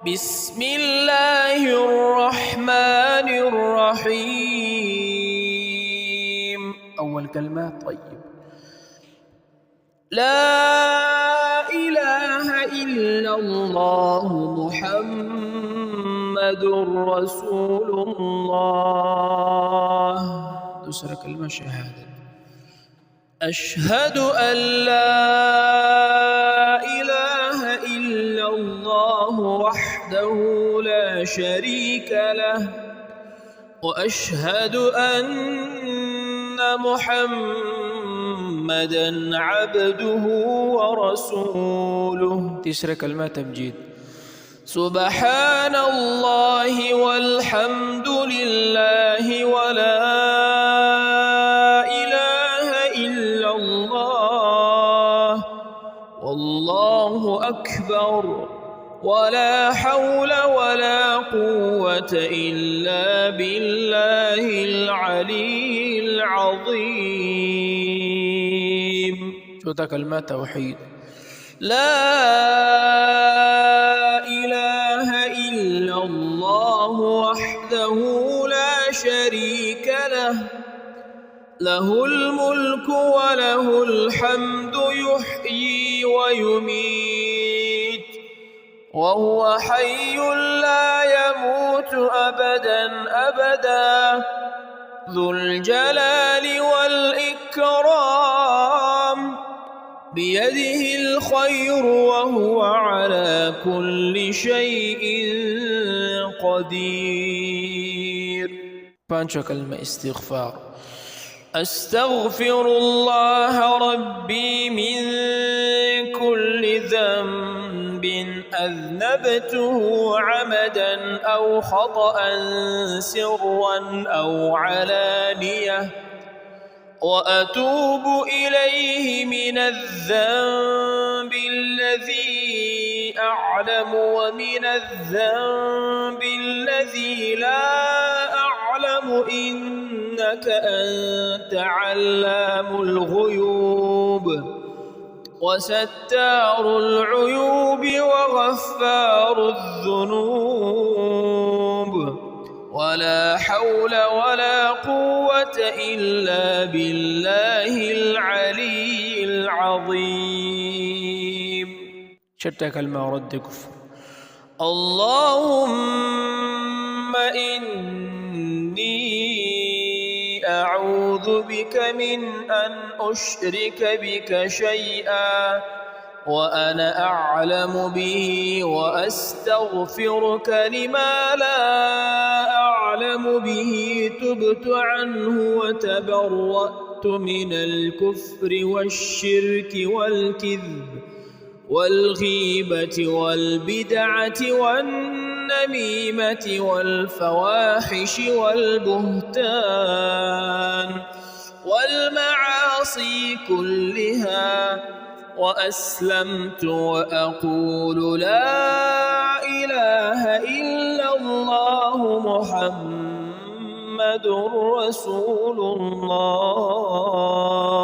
بسم الله الرحمن الرحيم. أول كلمة طيب. لا إله إلا الله محمد رسول الله. دوسرى كلمة شهادة. أشهد أن لا إله إلا الله وحده لا شريك له، وأشهد أن محمدًا عبده ورسوله. تسرى كلمة تمجيد. سبحان الله والحمد لله ولا إله إلا الله والله أكبر ولا حول ولا قوة إلا بالله العلي العظيم. شوتا كلمة توحيد. لا إله إلا الله وحده لا شريك له، له الملك وله الحمد يحيي ويميت وهو حي لا يموت أبدا أبدا، ذو الجلال والإكرام، بيده الخير وهو على كل شيء قدير. بانشو كلمة استغفار. أستغفر الله ربي من كل ذنب أذنبته عمدا أو خطأ سرا أو علانية، وأتوب إليه من الذنب الذي أعلم ومن الذنب الذي لا أعلم، إنك أنت علام الغيوب وستار العيوب وغفار الذنوب، ولا حول ولا قوة إلا بالله العلي العظيم. شتى كلمة رد كفر. اللهم إني أعوذ بك من أن أشرك بك شيئا وأنا أعلم به، وأستغفرك لما لا أعلم به. تبت عنه وتبرأت من الكفر والشرك والكذب والغيبة والبدعة والنميمة والفواحش والبهتان والمعاصي كلها، وأسلمت وأقول لا إله إلا الله محمد رسول الله.